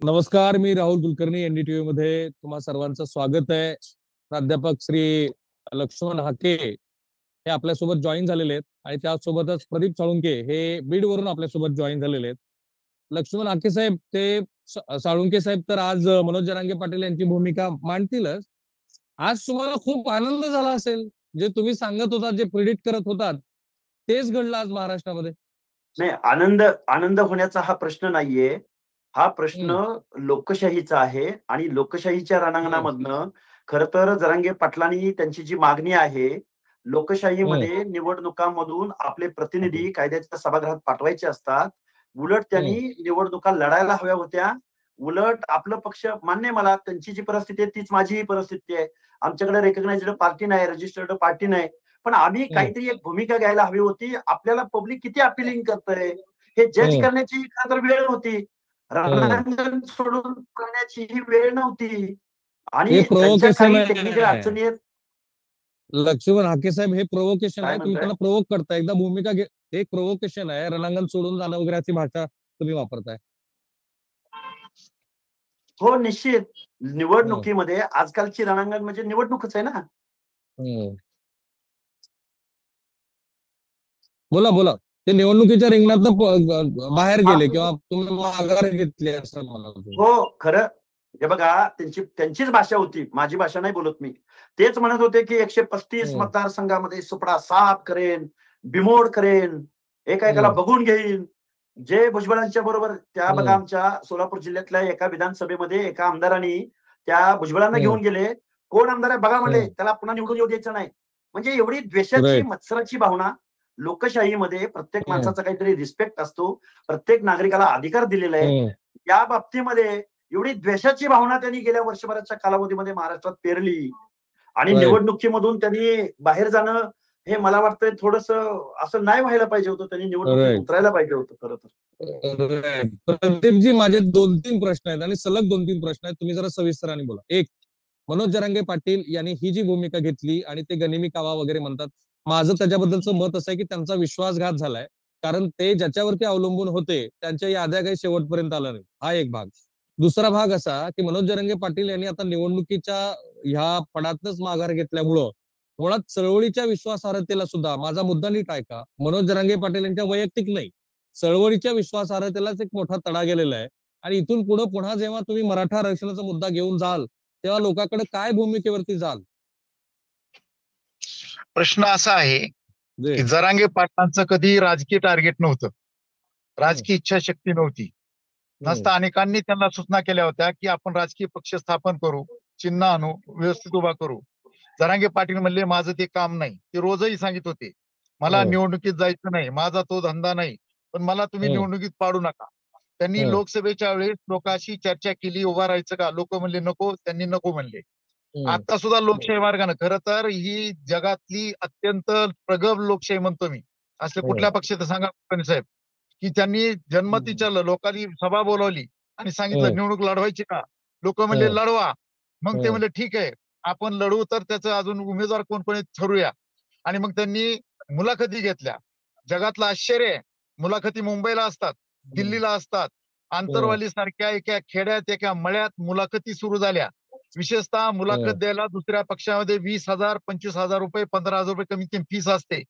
नमस्कार, मी राहुल कुलकर्णी. एनडीटीव्ही मध्ये तुम्हा सर्वांचं स्वागत आहे. प्राध्यापक श्री लक्ष्मण हाके हे आपल्यासोबत जॉईन झालेले आहेत आणि त्यासोबतच प्रदीप साळुंके हे बीडवरून आपल्यासोबत जॉईन झालेले आहेत. लक्ष्मण हाके साहेब ते साळुंके साहेब तर आज मनोज जरांगे पाटील यांची भूमिका मांडतीलच. आज तुम्हाला खूप आनंद झाला असेल, जे तुम्ही सांगत होता, जे प्रिडिक्ट करत होतात, तेच घडलं आज महाराष्ट्रामध्ये. नाही, आनंद आनंद होण्याचा हा प्रश्न नाहीये. हा प्रश्न हम्म, लोकशाहीचा आहे आणि लोकशाहीच्या हम्म, रणांगणामधनं खरं तर जरांगे पाटलांनी त्यांची जी मागणी आहे, हम्म, लोकशाहीमध्ये निवडणुकांमधून आपले प्रतिनिधी कायद्याच्या सभागृहात पाठवायचे असतात. उलट त्यांनी हम्म, निवडणुका लढायला हव्या होत्या. उलट आपलं पक्ष मान्य आहे मला, त्यांची जी परिस्थिती आहे तीच माझीही परिस्थिती आहे. आमच्याकडे रेकग्नाइज्ड पार्टी नाही, रजिस्टर्ड पार्टी नाही. पण आम्ही हम्म, काहीतरी एक भूमिका घ्यायला हवी होती. आपल्याला पब्लिक किती अपिलिंग करतंय हे जज हम्म, करण्याची खरं तर वेळ नव्हती. हम्म. रणांगण सोडून करण्याची ही वेळ नव्हती. हे आणि त्यांच्या प्रोवोकेशन काही टेक्निकल आहे. अडचणी आहेत. लक्ष्मण हाके साहेब, हे प्रोवोकेशन काय आहे. तुम्ही म्हणताय? त्यांना प्रोवोक करताय. एकदा भूमिका घे. हे प्रोवोकेशन आहे. रणांगण सोडून जाणं वगैरे अशी भाषा तुम्ही वापरताय. हो, निश्चित. हम्म, निवडणुकीमध्ये आजकालची रणांगण म्हणजे निवडणूकच आहे ना. हम्म. बोला बोला. ते निवडणुकीच्या रिंगणात बाहेर हा, गेले किंवा तुम्ही माघार घेतली असं मला वाटतं. हो, खरं. हे बघा, त्यांचीच भाषा होती, माझी भाषा नाही बोलत मी. तेच म्हणत होते की 135 हम्म, मतदारसंघामध्ये सुपडा साफ करेन, बिमोड करेन, एका एकाला हम्म, बघून घेईन. जे भुजबळांच्या बरोबर त्या बघा, हम्म, आमच्या सोलापूर जिल्ह्यातल्या एका विधानसभेमध्ये एका आमदारांनी त्या भुजबळांना हम्म, घेऊन गेले. कोण आमदार आहे बघा म्हणले, हम्म. त्याला पुन्हा निवडून येऊ द्यायचं नाही. म्हणजे एवढी द्वेषाची, राईट. मत्सराची भावना. लोकशाहीमध्ये प्रत्येक हम्म, माणसाचा काहीतरी रिस्पेक्ट असतो. प्रत्येक नागरिकाला अधिकार दिलेला आहे. हम्म. या बाबतीमध्ये एवढी द्वेषाची भावना त्यांनी गेल्या वर्षभराच्या कालावधीमध्ये महाराष्ट्रात पेरली आणि राईट. निवडणुकीमधून त्यांनी बाहेर जाणं हे मला वाटतंय थोडंसं असं नाही व्हायला पाहिजे होतं. त्यांनी निवडणुकीत राईट. उतरायला पाहिजे होतं खरं तर. राईट. प्रदीपजी, माझे 2-3 प्रश्न आहेत आणि सलग 2-3 प्रश्न आहेत. तुम्ही जरा सविस्तराने बोला. एक, मनोज जरांगे पाटील यांनी ही जी भूमिका घेतली आणि ते गनिमी कावा वगैरे म्हणतात, माझं त्याच्याबद्दलचं मत असं आहे की त्यांचा विश्वासघात झालाय. कारण ते ज्याच्यावरती अवलंबून होते त्यांच्या याद्या काही शेवटपर्यंत आल्या नाही. हा एक भाग. दुसरा भाग असा की मनोज जरांगे पाटील यांनी आता निवडणुकीच्या ह्या फडातच माघार घेतल्यामुळं मुळात चळवळीच्या विश्वासार्हतेला सुद्धा, माझा मुद्दा नीट ऐका, मनोज जरांगे पाटील यांच्या वैयक्तिक नाही, चळवळीच्या विश्वासार्हतेलाच एक मोठा तडा गेलेला आहे. आणि इथून पुढे पुन्हा जेव्हा तुम्ही मराठा आरक्षणाचा मुद्दा घेऊन जाल, तेव्हा लोकांकडे काय भूमिकेवरती जाल? प्रश्न असा आहे जे की जरांगे पाटलांचं कधी राजकीय टार्गेट नव्हतं, हम्म, राजकीय इच्छाशक्ती नव्हती. हम्म, नसता अनेकांनी त्यांना सूचना केल्या होत्या की आपण राजकीय पक्ष स्थापन करू, चिन्ह आणू, व्यवस्थित उभा करू. जरांगे पाटील म्हणले माझं ते काम नाही. ते रोजही सांगित होते, मला हम्म, निवडणुकीत जायचं नाही, माझा तो धंदा नाही, पण मला तुम्ही हम्म, निवडणुकीत पाडू नका. त्यांनी हम्म, लोकसभेच्या वेळेस लोकांशी चर्चा केली, उभा राहायचं का, लोक म्हणले नको, त्यांनी नको म्हणले. हम्म, आता सुद्धा लोकशाही मार्गाने, खरं तर ही जगातली अत्यंत प्रगल्भ लोकशाही म्हणतो मी, असले हम्म, कुठल्या पक्षाचं सांगा कुलकर्णी साहेब, की त्यांनी जन्मतिच्या लोकांनी सभा बोलवली आणि सांगितलं हम्म, निवडणूक लढवायची का. लोक म्हणले हम्म, लढवा. मग ते हम्म, म्हणले ठीक आहे, आपण लढवू, तर त्याचं अजून उमेदवार कोण कोण ठरवूया. आणि मग त्यांनी मुलाखती घेतल्या. जगातलं आश्चर्य आहे, मुलाखती मुंबईला असतात, दिल्लीला असतात, हम्म, आंतरवाली सारख्या एका खेड्यात, एका मळ्यात मुलाखती सुरू झाल्या. विशेषतः मुलाखत हम्म, द्यायला दुसऱ्या पक्षामध्ये 20,000, 25,000 रुपये, 15,000 रुपये कमीत कमी फीस असते.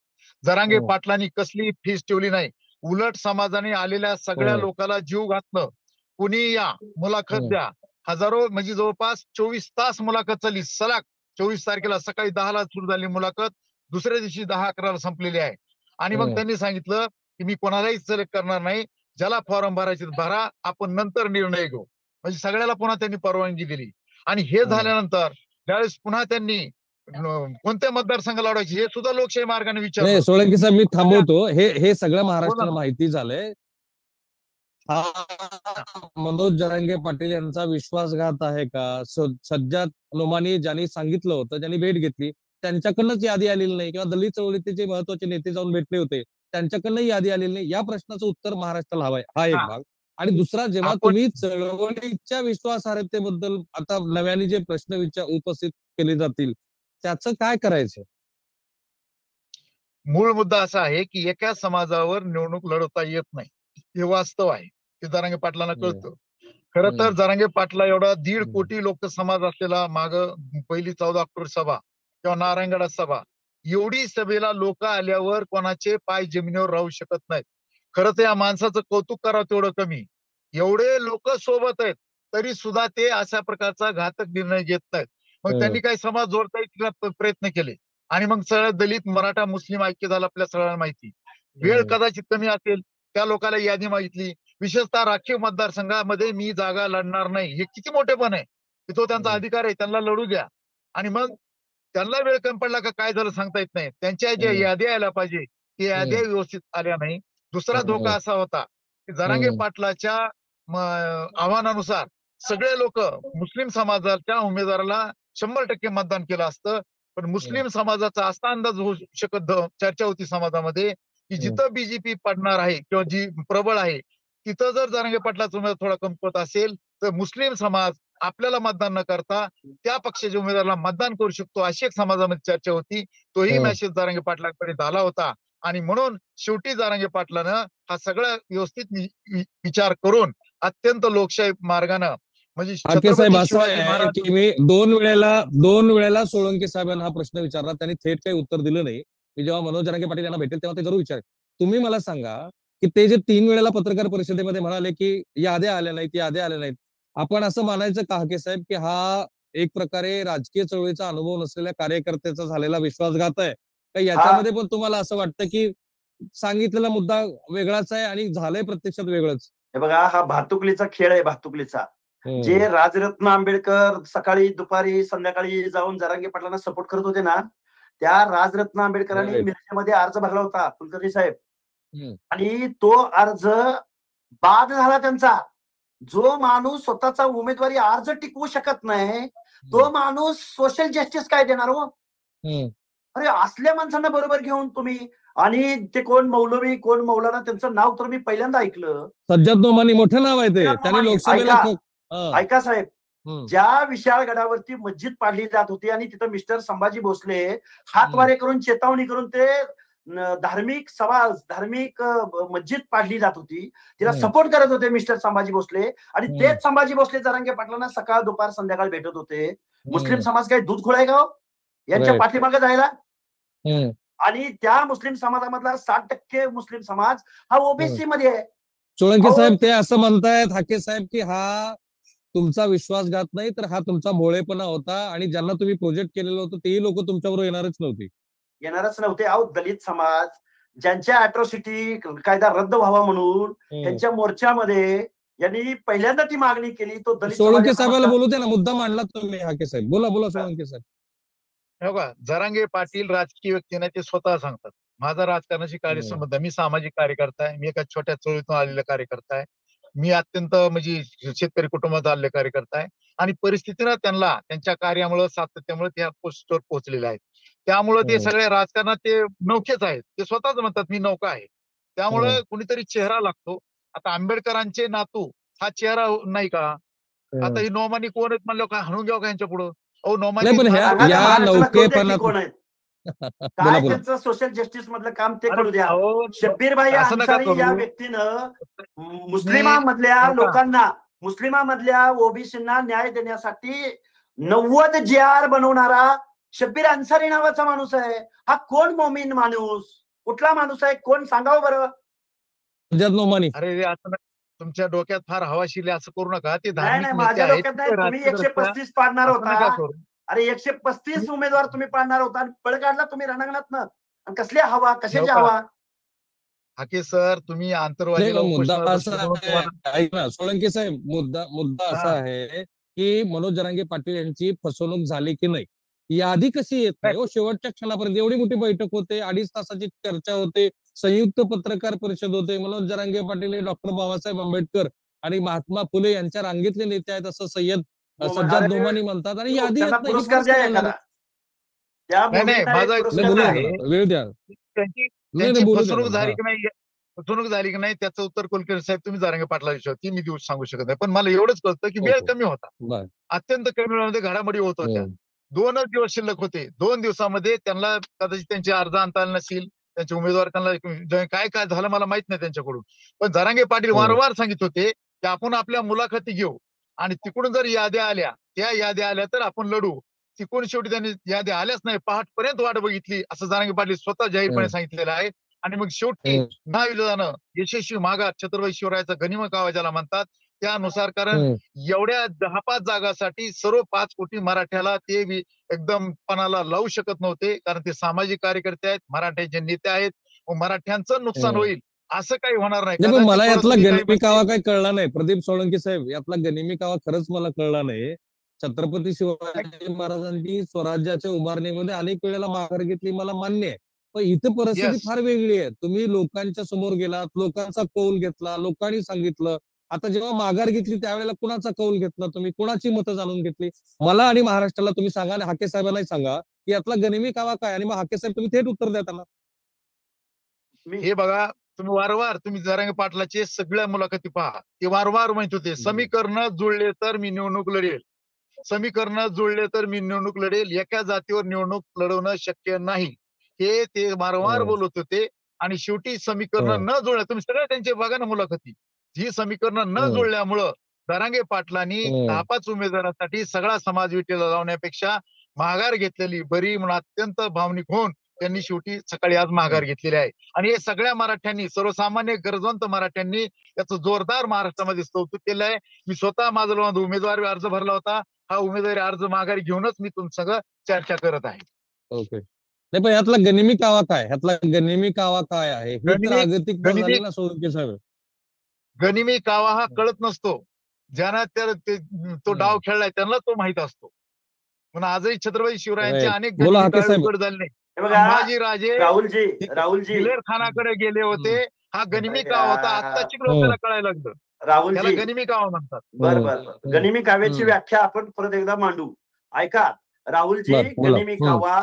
जरांगे हम्म, पाटलांनी कसली फीस ठेवली नाही. उलट समाजाने आलेल्या सगळ्या हम्म, लोकांना जीव घातलं. कुणी या, मुलाखत हम्म, द्या. हजारो, म्हणजे जवळपास 24 तास मुलाखत चालली सलग. 24 तारखेला सकाळी 10ला सुरू झाली मुलाखत, दुसऱ्या दिवशी 10-11ला संपलेली आहे. आणि मग हम्म, त्यांनी सांगितलं की मी कोणालाही सिलेक्ट करणार नाही, ज्याला फॉर्म भरायचे भरा, आपण नंतर निर्णय घेऊ. म्हणजे सगळ्याला पुन्हा त्यांनी परवानगी दिली. आणि हे हम्म. झाल्यानंतर ज्यावेळेस पुन्हा त्यांनी कोणत्या मतदारसंघ लढवायचे हे सुद्धा लोकशाही मार्गाने नाही, विचारलं. सोळंकी साहेब, मी आणि थांबवतो. हे हे सगळं बोला महाराष्ट्राला ना. माहिती झालंय. हा मनोज जरांगे पाटील यांचा विश्वासघात आहे का? सज्जाद नोमानी ज्यांनी सांगितलं होतं, ज्यांनी भेट घेतली, त्यांच्याकडनंच यादी आलेली नाही, किंवा दलित चळवळीचे जे महत्वाचे नेते जाऊन भेटले होते त्यांच्याकडनं यादी आलेली नाही, या प्रश्नाचं उत्तर महाराष्ट्राला हवंय. हा एक हा, भाग. आणि दुसरा, जेव्हा आपण तुम्ही चळवळीच्या विश्वासार्हतेबद्दल आता नव्याने जे प्रश्न उपस्थित केले जातील, त्याचं काय करायचं? मूळ मुद्दा असा आहे की एका समाजावर निवडणूक लढवता येत नाही, हे वास्तव आहे. ते जरांगे पाटलांना हम्म, कळतं. खरं तर हम्म. जरांगे पाटला एवढा 1.5 हम्म. कोटी लोक समाज असलेला माग पहिली 14 ऑक्टोबर सभा किंवा नारायणगडात सभा, एवढी सभेला लोक आल्यावर कोणाचे पाय जमिनीवर राहू शकत नाहीत. खरं तर या माणसाचं कौतुक करावं तेवढं कमी. एवढे लोक सोबत आहेत तरी सुद्धा ते अशा प्रकारचा घातक निर्णय घेत नाहीत. मग त्यांनी काही समाज जोडता प्रयत्न केले आणि मग सगळं दलित मराठा मुस्लिम ऐक्य झालं आपल्या सगळ्यांना माहिती. वेळ कदाचित कमी असेल, त्या लोकांना यादी मागितली. विशेषतः राखीव मतदारसंघामध्ये मी जागा लढणार नाही, हे किती मोठेपण आहे की तो त्यांचा अधिकार आहे, त्यांना लढू द्या. आणि मग त्यांना वेळ कमी पडला का काय झालं सांगता येत नाही. त्यांच्या ज्या याद्या यायला पाहिजे त्या याद्या व्यवस्थित आल्या नाही. दुसरा धोका असा होता की जरांगे पाटलाच्या आव्हानानुसार सगळे लोक मुस्लिम समाजाच्या उमेदवाराला 100% मतदान केलं असतं. पण मुस्लिम समाजाचा असा अंदाज होऊ शकत चर्चा होती समाजामध्ये की जिथं बीजेपी पडणार आहे किंवा जी प्रबळ आहे तिथं जर जरांगे पाटलाचा उमेदवार थोडा कमकुवत असेल तर मुस्लिम समाज आपल्याला मतदान न करता त्या पक्षाच्या उमेदवाराला मतदान करू शकतो, अशी एक समाजामध्ये चर्चा होती. तोही मेसेज जरांगे पाटलांपर्यंत आला होता आणि म्हणून शेवटी जरांगे पाटलानं हा सगळा व्यवस्थित विचार करून अत्यंत लोकशाही मार्गानं म्हणजे हाके साहेब, छत्रपती असं शिवाजी आहे महाराज. की मी दोन वेळेला सोळंके साहेबांना हा प्रश्न विचारला, त्यांनी थेट काही उत्तर दिलं नाही. मी जेव्हा मनोज जरांगे पाटील यांना भेटेल तेव्हा ते जरूर विचारेल. तुम्ही मला सांगा की ते जे 3 वेळेला पत्रकार परिषदेमध्ये म्हणाले की याद्या आल्या नाहीत, याद्या आल्या नाहीत, आपण असं मानायचं का हाके साहेब की हा एक प्रकारे राजकीय चळवळीचा अनुभव नसलेल्या कार्यकर्त्याचा झालेला विश्वासघात आहे का? याच्यामध्ये पण तुम्हाला असं वाटतं की सांगितलेला मुद्दा वेगळाच आहे आणि झालंय प्रत्यक्षात वेगळंच? हे बघा, हा भातुकलीचा खेळ आहे, भातुकलीचा. जे राजरत्न आंबेडकर सकाळी दुपारी संध्याकाळी जाऊन जरांगे पाटलांना सपोर्ट करत होते ना, त्या राजरत्न आंबेडकरांनी Right. मिरजेमध्ये अर्ज भरला होता, कुलकर्णी साहेब. हम्म. आणि तो अर्ज बाद झाला त्यांचा. जो माणूस स्वतःचा उमेदवारी अर्ज टिकवू शकत नाही तो माणूस सोशल जस्टिस काय देणार हो? अरे असल्या माणसांना बरोबर घेऊन तुम्ही, आणि ते कोण मौलवी कोण मौलाना, त्यांचं नाव तर मी पहिल्यांदा ऐकलं. सज्जद नोमानी मोठं नाव आहे ते, त्यांनी लोकसभेला ऐका साहेब, ज्या विशाळ गडावरती मस्जिद पाडली जात होती आणि तिथं मिस्टर संभाजी भोसले हातवारे करून चेतावणी करून ते धार्मिक सभा धार्मिक मस्जिद पाडली जात होती, तिला सपोर्ट करत होते मिस्टर संभाजी भोसले. आणि तेच संभाजी भोसले जरांगे पाटलांना सकाळ दुपार संध्याकाळ भेटत होते. मुस्लिम समाज काही दूध खोळाय का हो यांच्या पाठीमागे जायला? आणि त्या मुस्लिम समाजामधला 60% मुस्लिम समाज हा ओबीसी मध्ये आहे. सोळंके साहेब ते असं म्हणतायत हाके साहेब की हा तुमचा विश्वासघात नाही तर हा तुमचा भोळेपणा होता आणि ज्यांना तुम्ही प्रोजेक्ट केलेलं होतं तेही लोक तुमच्याबरोबर येणारच नव्हते. अहो दलित समाज ज्यांच्या अॅट्रॉसिटी कायदा रद्द व्हावा म्हणून त्यांच्या मोर्चामध्ये यांनी पहिल्यांदा ती मागणी केली. तो दलित सोळंके साहेबाला बोलू दे ना, मुद्दा मांडला तुम्ही हाके साहेब, बोला सोळंके साहेब. हो का, जरांगे पाटील राजकीय व्यक्ती नाही, ते स्वतः सांगतात माझा राजकारणाशी काय संबंध. मी सामाजिक कार्यकर्ता आहे, मी एका छोट्या चळवळीतून आलेला कार्यकर्ता आहे, मी अत्यंत म्हणजे शेतकरी कुटुंबात आलेले कार्यकर्ता आहे आणि परिस्थितीनं त्यांना त्यांच्या कार्यामुळे सातत्यामुळे त्या पोस्टवर पोहोचलेले आहेत. त्यामुळे ते सगळे राजकारणात ते नौकेच आहेत, ते स्वतःच म्हणतात मी नौका आहे. त्यामुळे कुणीतरी चेहरा लागतो. आता आंबेडकरांचे नातू हा चेहरा नाही का? आता ही नोमानी कोण आहेत म्हणलं काय हाणून घ्यावं का यांच्या पुढं? अहो नोमानी काय त्यांचं सोशल जस्टिस मधलं काम ते करू द्या. शब्बीरभाई अन्सारी या व्यक्तीनं मुस्लिमामधल्या लोकांना, मुस्लिमामधल्या ओबीसींना न्याय देण्यासाठी 90 JR बनवणारा शब्बीर अन्सारी नावाचा माणूस आहे. हा कोण मोमीन माणूस, कुठला माणूस आहे, कोण सांगावं बरं? अरे असं तुमच्या डोक्यात फार हवाशिले असं करू नका. ते नाही माझ्या डोक्यात नाही. तुम्ही 135 पाडणार होता. अरे 135 उमेदवार तुम्ही पाडणार होता आणि पळ काढला तुम्ही रणांगणात ना. कसल्या हवा, कशाची हवा? हाके सर तुम्ही आंतरवादी सोळंके साहेब, मुद्दा असा आहे की मनोज जरांगे पाटील यांची फसवणूक झाली की नाही यादी कशी येत नाही हो शेवटच्या क्षणापर्यंत? एवढी मोठी बैठक होते, 2.5 तासाची चर्चा होते, संयुक्त पत्रकार परिषद होते, मनोज जरांगे पाटील हे डॉक्टर बाबासाहेब आंबेडकर आणि महात्मा फुले यांच्या रांगेतले नेते आहेत असं सज्जद नोमानी म्हणतात आणि यादी येत नाही. वेळ द्या. फसवणूक झाली की नाही त्याचं उत्तर कुलकर्णी साहेब तुम्ही जरांगे पाटला विषय ती मी सांगू शकत नाही. पण मला एवढंच कळतं की वेळ कमी होता, अत्यंत कमी वेळामध्ये घडामोडी होत होत्या. 2च दिवस शिल्लक होते. 2 दिवसामध्ये त्यांना कदाचित त्यांचे अर्ज आणता आले नसतील, त्यांचे उमेदवार त्यांना काय झालं मला माहित नाही त्यांच्याकडून. पण जरांगे पाटील वारंवार सांगित होते की आपण आपल्या मुलाखती घेऊ आणि तिकडून जर याद्या आल्या, त्या याद्या आल्या तर आपण लढू. तिकडून शेवटी त्यांनी याद्या आल्याच नाही, पहाटपर्यंत वाट बघितली असं जरांगे पाटील स्वतः जाहीरपणे सांगितलेलं आहे. आणि मग शेवटी नाविलाजानं यशस्वी माघार छत्रपती शिवरायाचा गनिमी कावा ज्याला म्हणतात त्यानुसार, कारण एवढ्या 10-5 जागासाठी सर्व 5 कोटी मराठ्याला ते एकदम पणाला लावू शकत नव्हते, कारण ते सामाजिक कार्यकर्ते आहेत, मराठ्याचे नेते आहेत. मराठ्यांचं नुकसान होईल असं काही होणार नाही. पण मला यातला गनिमी कावा काही कळला नाही प्रदीप सोळंकी साहेब, यातला गनिमी कावा खरंच मला कळला नाही. छत्रपती शिवाजी महाराजांनी स्वराज्याच्या उभारणीमध्ये अनेक वेळेला माघार घेतली, मला मान्य आहे. पण इथं परिस्थिती फार वेगळी आहे. तुम्ही लोकांच्या समोर गेलात, लोकांचा कौल घेतला, लोकांनी सांगितलं. आता जेव्हा माघार घेतली त्यावेळेला कुणाचा कौल घेतला तुम्ही, कुणाची मतं जाणून घेतली? मला आणि महाराष्ट्राला तुम्ही सांगा आणि हाके साहेबांनाही सांगा की यातला गनिमी कावा काय, आणि मग हाके साहेब तुम्ही थेट उत्तर द्या त्यांना. हे बघा, तुम्ही वारंवार तुम्ही जरांगे पाटलाचे सगळ्या मुलाखती पहा, ते वारंवार म्हणत होते समीकरण जुळले तर मी निवडणूक लढेल, समीकरण जुळले तर मी निवडणूक लढेल, एका जातीवर निवडणूक लढवणं शक्य नाही, हे ते वारंवार बोलत होते. आणि शेवटी समीकरण न जुळल्या, तुम्ही सगळ्या त्यांचे बघा ना मुलाखती, ही समीकरण न जुळल्यामुळं जरांगे पाटलांनी 10-5 उमेदवारांसाठी सगळा समाज विटेला लावण्यापेक्षा माघार घेतलेली बरी म्हणून अत्यंत भावनिक होऊन त्यांनी शेवटी सकाळी आज माघार घेतलेली आहे. आणि हे सगळ्या मराठ्यांनी, सर्वसामान्य गरजवंत मराठ्यांनी याचं जोरदार महाराष्ट्रामध्ये कौतुक केलं आहे. मी स्वतः माझा उमेदवारी अर्ज भरला होता, हा उमेदवारी अर्ज माघारी घेऊनच मी तुमचं सगळं चर्चा करत आहे. ओके, नाही पण यातला गनिमी कावा काय, यातला गनिमी कावा काय आहे हे तर जागतिक झाली ना सोळंकी साहेब. गनिमी कावा हा कळत नसतो, ज्यांना तो डाव खेळलाय त्यांना तो माहित असतो. म्हणून आजही छत्रपती शिवरायांचे अनेक उघड झाले नाही. संभाजी राजे राहुलजी खानाकडे गेले होते, हा गनिमी कावा होता, आता चिकडोला कळायला लागलं. राहुलजी गनिमी कावा म्हणतात. बरं, गनिमी काव्याची व्याख्या आपण परत एकदा मांडू. ऐका राहुलजी, गनिमी कावा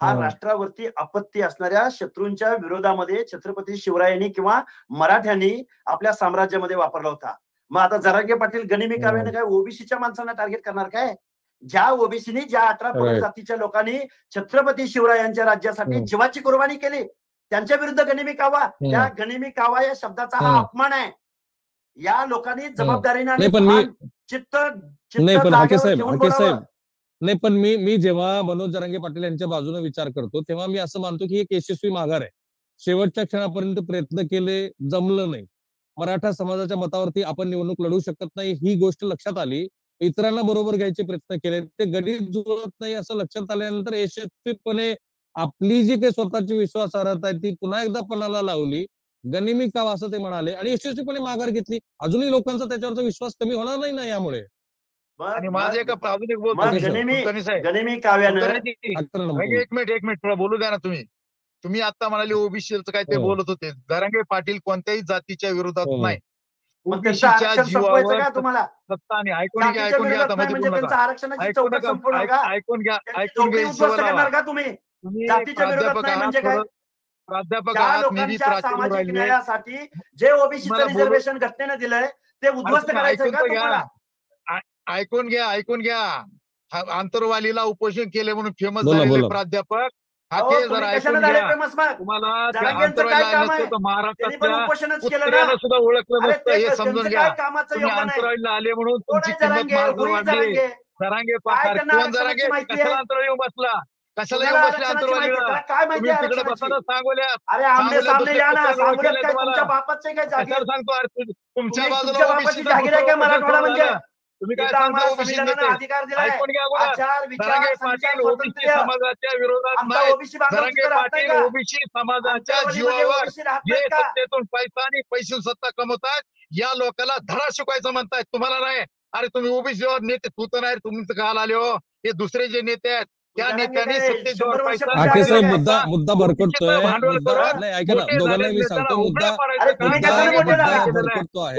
हा राष्ट्रावरती आपत्ती असणाऱ्या शत्रूंच्या विरोधामध्ये छत्रपती शिवरायांनी किंवा मराठ्यांनी आपल्या साम्राज्यामध्ये वापरला होता. मग आता जरांगे पाटील गनिमी काव्याने काय ओबीसीच्या माणसांना टार्गेट करणार काय? ज्या ओबीसीनी, ज्या 18 जातीच्या लोकांनी छत्रपती शिवरायांच्या राज्यासाठी जीवाची कुर्बानी केली त्यांच्या विरुद्ध गनिमी कावा, त्या गनिमी कावा या शब्दाचा हा अपमान आहे. या लोकांनी जबाबदारीने चित्त नाही, पण मी जेव्हा मनोज जरांगे पाटील यांच्या बाजूने विचार करतो तेव्हा मी असं मानतो की एक यशस्वी माघार आहे. शेवटच्या क्षणापर्यंत प्रयत्न केले, जमलं नाही. मराठा समाजाच्या मतावरती आपण निवडणूक लढू शकत नाही ही गोष्ट लक्षात आली. इतरांना बरोबर घ्यायचे प्रयत्न केले, ते गणित जुळत नाही असं लक्षात आल्यानंतर यशस्वीपणे आपली जी काही स्वतःची विश्वासार्हता आहे ती पुन्हा एकदा पणाला लावली. गनिमी कावा असं ते म्हणाले आणि यशस्वीपणे माघार घेतली. अजूनही लोकांचा त्याच्यावरचा विश्वास कमी होणार नाही ना यामुळे. आणि माझे एका आधुनिक गनिमी काव्यानं एक मिनिट थोडं बोलू द्या ना. तुम्ही आता म्हणाले ओबीसीचं काय ते बोलत होते. जरांगे पाटील कोणत्याही जातीच्या विरोधात नाही, ओबीसीच्या जीवावर सत्ता आणि ऐकून घ्या आता मध्ये बोलू नका, ऐकून घ्या प्राध्यापक आहात, नेहमी प्राचार्य राहिले. जे ओबीसीचं रिझर्वेशन घटनेनं दिलंय ते उद्ध्वस्त करायचं का तुम्हाला? ऐकून घ्या आंतरवालीला उपोषण केले म्हणून फेमस झालेले प्राध्यापक जरा ऐकून घ्या. तुम्हाला महाराष्ट्रातल्या सुद्धा ओळखलं नसतं हे समजून घ्या. तुम्ही आंतरवालीला आले म्हणून तुमची किंमत महाराष्ट्रात वाढली. जरांगे पाटील कोण जरांगे कशाला अंतराळी येऊन बसला, कशाला येऊन बसला अंतरवालीला? तुम्ही तिकडे बसताना सांगोल्यात सांगतो तुमच्या बाजूला तुम्ही काय सांगता ओबीसी ऐकून घ्या. जरांगे पाटील ओबीसी समाजाच्या विरोधात नाही, जरांगे पाटील ओबीसी समाजाच्या जीवावर जे सत्तेतून पैसा आणि पैसे सत्ता कमवतात या लोकांना धडा शिकवायचं म्हणतायत. तुम्हाला नाही. अरे तुम्ही ओबीसीवर नेते, तू तर नाही, तुम्ही काल आले हो. हे दुसरे जे नेते आहेत त्या नेत्यांनी सत्तेवर पैसा मुद्दा भरकटतोय. नाही ऐका ना, दोघांना मी सांगतो मुद्दा भरकटतो आहे.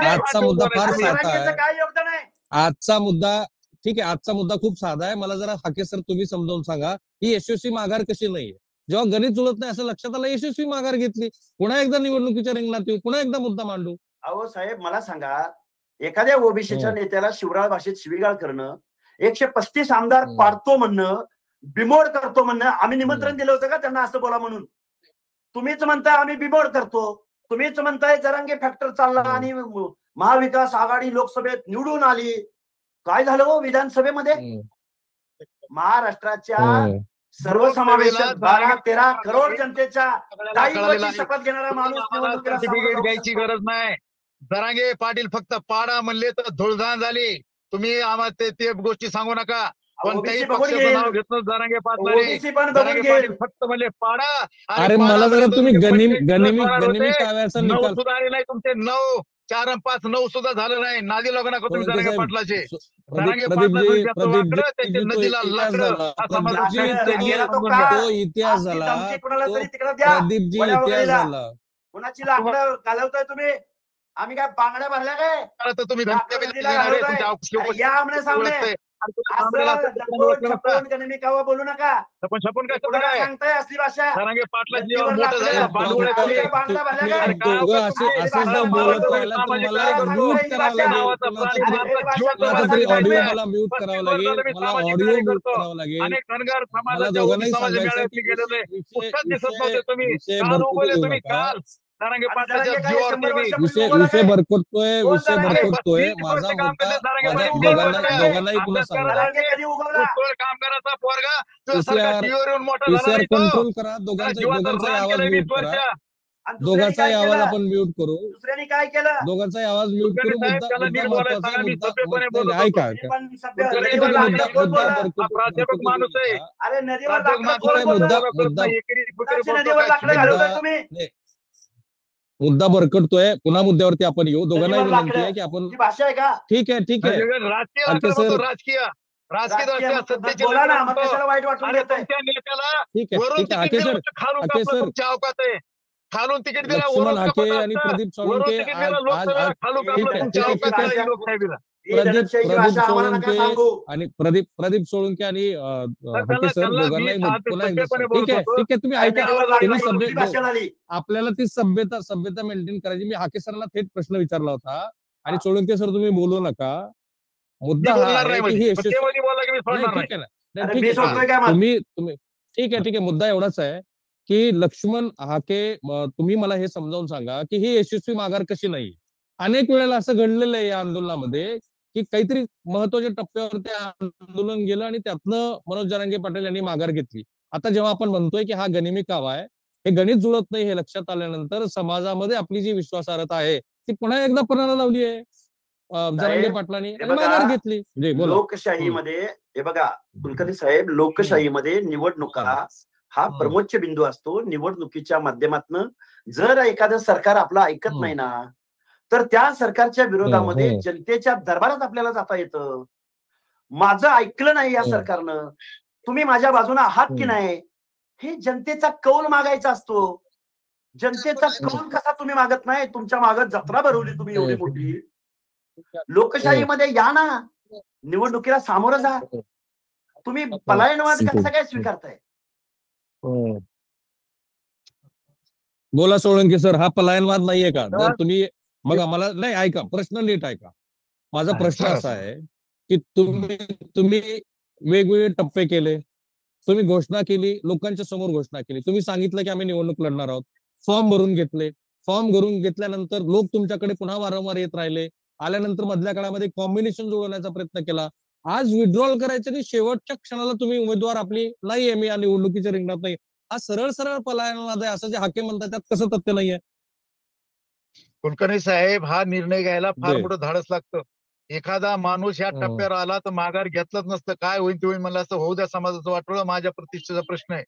आजचा मुद्दा फार साधा आहे. आजचा मुद्दा ठीक आहे, आजचा मुद्दा खूप साधा आहे. मला जरा हाके सर तुम्ही समजावून सांगा ही यशस्वी माघार कशी नाहीये. जेव्हा गणित जुळत नाही असं लक्षात आलं, यशस्वी माघार घेतली, पुन्हा एकदा निवडणुकीच्या रिंगणात येऊ, पुन्हा एकदा मुद्दा मांडू. अहो साहेब मला सांगा, एखाद्या ओबीसीच्या नेत्याला शिवराळ भाषेत शिवीगाळ करणं, 135 आमदार पाडतो म्हणणं, बिमोड करतो म्हणणं, आम्ही निमंत्रण दिलं होतं का त्यांना असं बोला म्हणून? तुम्हीच म्हणता आम्ही बिमोड करतो. तुम्हीच म्हणताय जरांगे फॅक्टर चालला आणि महाविकास आघाडी लोकसभेत निवडून आली. काय झालं हो विधानसभेमध्ये? महाराष्ट्राच्या सर्वसमावेशक 12-13 करोड जनतेच्या दायित्वाची शपथ घेणारा माणूस निवडणुकीला सामोरं जाऊ घ्यायची शकतो. गरज नाही. जरांगे पाटील फक्त पाडा म्हणले तर धुळधाण झाली. तुम्ही आम्हाला ते गोष्टी सांगू नका. कोणत्याही ओबीसी बघून पक्षाचं घेईल. नाव घेतलं जरांगे पाटलाने. ओबीसी पण बघून जरांगे घेईल. पाटील फक्त म्हणले पाडा. आणि अरे पाडा मला जरा म्हणले तुम्ही तर गनिमी होते. काव्याचा 9 निकाल सुद्धा आले नाही तुमचे. 9 4 आणि 5 9 सुद्धा झालं नाही. नादी लागू नका तुम्ही जरांगे पाटलाचे. जरांगे प्रदीपजी त्याच्या नदीला लाकडं हा समाजाचा तो इतिहास झाला. धमकी कोणाला तरी तिकडे द्या. प्रदीपजी वड्या इतिहास वगैरेला. झाला. कोणाची लाकडं घालवताय तुम्ही? आम्ही काय बांगड्या भरल्या काय? तर तुम्ही लाकडं नदीला घालवताय. अरे या आमने सामने असं छपून गनिमी कावा बोलू नका. छपून काय कोणाला सांगताय असली भाषा? जरांगे पाटला नदीवर मोठं लाकडं. झालं भांडवल तुम्ही काय बांगड्या भरल्या काय? दोघं असं जर बोलत राहिला तर मला म्यूट करावं लागेल. कोणाचा तरी ऑडिओ मला म्यूट करावं लागेल. मला ऑडिओ म्यूट करावं लागेल. अनेक धनगर मला समाजाच्या दोघांनाही समाज सांगायचं मेळाव्यात की गेलेले पुस्तक दिसत नव्हते विषय तुम्ही. विषय काल उभले भरकटू तुम्ही नका. काल जरांगे आणि पाटलाच्या जरांगे काय जीवावर 100 तुम्ही. वर्ष विषय भरकटतोय. विषय जरांगे भरकटतोय. 30 माझा वर्ष काम मुद्दा केलं जरांगे माझ्या पाटील. दोघांनाही पुन्हा सांगा. जरांगे कधी उगवला? ऊसतोड कामगाराचा पोरगा तो PCR सरकार जीवावर येऊन मोठा झाला नाही तो. कंट्रोल करा. त्याला जीवाचं दोघांचाही रान आवाज केलं म्यूट 20 वर्ष. करा. आणि दुसऱ्याने दोघांचाही काय आवाज केलं? आपण म्यूट करू. दुसऱ्याने काय केलं? दोघांचाही आवाज म्यूट करू. कुलकर्णी साहेब, त्याला नीट बोलायला महत्वाचा सांगा. मी मुद्दा सभ्यपणे नाही, बोलत ऐका होतो. ते पण सभ्य कुलकर्णी नदीवर साहेब, लाकडं कोण मुद्दा- बोललं? हा प्राध्यापक माणूस आहे. अरे नदीवर प्राध्यापक लाकडं माणूस कोण आहे. बोललं? मुद्दा- एकेरी फुकेरी कोणाची बोलतो नदीवर काय? लाकडं घालवताय तुम्ही? मुद्दा भरकटतोय. पुन्हा मुद्द्यावरती आपण येऊ. दोघांनाही नदीवर विनंती आहे लाकडं. की आपण ही भाषा आहे का? ठीक आहे राजकीय ओके, लाकडं सर. म्हणतो, राजकीय राजकीय दृष्ट्या मग सत्तेचे बोला ना, लाकडं मग म्हणतो. कशाला वाईट वाटून आणि घेताय? तुमच्या नेत्याला ठीक आहे वरून ठीक आहे तिकीट हाके दिलं सर. होतं, खालून हाके कापलं सर. तुमच्या अवकात आहे. खालून तिकीट दिलं, लक्ष्मण वरून हाके कापत आणि असतं. प्रदीप वरून सोळंके तिकीट दिलं आज लोकसभेला, खालून ठीक कापलं आहे, तुमच्या ठीक आहे, अवकात ठीक आहे. नाही लोकसभेला. ही दडपशाहीची भाषा आम्हाला नका सांगू. आणि प्रदीप सोळंके आणि हाके सर त्यांना दोघांनाही मी आज पुन्हा एकदा सभ्यपणे सांगतो. बोलत ठीक आहे होतो. ठीक आहे तुम्ही आणि ऐका. नदीवर तुम्ही लाकडं सभ्य कुठली भाषा झाली? आपल्याला ती सभ्यता मेंटेन करायची. मी हाके सरांना थेट प्रश्न विचारला होता आणि सोळंके सर तुम्ही बोलू नका. मुद्दा मी हा बोलणार आहे नाही की ही मध्ये. यशस्वी ते मध्ये बोलला की मी नाही सोडणार नाही. ठीक आहे ना. नाही, अरे ठीक मी आहे, ठीक सोडतोय आहे. काय मग? तुम्ही ठीक आहे मुद्दा एवढाच आहे की लक्ष्मण हाके तुम्ही मला हे समजावून सांगा की ही यशस्वी माघार कशी नाही. अनेक वेळेला असं घडलेलं आहे या आंदोलनामध्ये की काहीतरी महत्वाच्या टप्प्यावर ते आंदोलन गेलं आणि त्यातनं मनोज जरांगे पाटील यांनी माघार घेतली. आता जेव्हा आपण म्हणतोय की हा गनिमी कावा आहे, हे गणित जुळत नाही हे लक्षात आल्यानंतर समाजामध्ये आपली जी विश्वासार्हता आहे ती पुन्हा एकदा पणाला लावली आहे जरांगे पाटलांनी आणि बघा, माघार घेतली. जी बोला. लोकशाहीमध्ये हे बघा कुलकर्णी साहेब, लोकशाहीमध्ये निवडणुका हा प्रमुख बिंदू असतो. निवडणुकीच्या माध्यमातून जर एखादं सरकार आपलं ऐकत नाही ना, तर त्या सरकारच्या विरोधामध्ये जनतेच्या दरबारात आपल्याला जाता येतं. माझं ऐकलं नाही या सरकारनं, तुम्ही माझ्या बाजूने आहात की नाही, हे जनतेचा कौल मागायचा असतो. जनतेचा कौल कसा तुम्ही मागत नाही? तुमच्या मागत जत्रा भरवली तुम्ही एवढी मोठी. लोकशाहीमध्ये या ना, निवडणुकीला सामोरं जा. तुम्ही पलायनवाद कसं काय स्वीकारताय? बोला सोळंके सर, हा पलायनवाद नाहीये का? जर तुम्ही बघा मला नाही ऐका, प्रश्न नीट ऐका. माझा प्रश्न असा आहे की तुम्ही वेगवेगळे टप्पे केले, तुम्ही घोषणा केली, लोकांच्या समोर घोषणा केली, तुम्ही सांगितलं की आम्ही निवडणूक लढणार आहोत, फॉर्म भरून घेतले, फॉर्म भरून घेतल्यानंतर लोक तुमच्याकडे पुन्हा वारंवार येत राहिले, आल्यानंतर मधल्या काळामध्ये कॉम्बिनेशन जुळवण्याचा प्रयत्न केला, आज विड्रॉल करायचं आणि शेवटच्या क्षणाला तुम्ही उमेदवार आपली नाहीये, मी या निवडणुकीच्या रिंगणात नाही, हा सरळ पलायनवाद आहे असं जे हाके म्हणतात त्यात कसं तथ्य नाहीये? कुलकर्णी साहेब, हा निर्णय घ्यायला फार मोठं धाडस लागतं. एखादा माणूस या टप्प्यावर आला तर माघार घेतलंच नसतं. काय होईल ते होईल म्हणलं असतं, होऊ द्या समाजाचं वाटोळं, माझ्या प्रतिष्ठेचा प्रश्न आहे.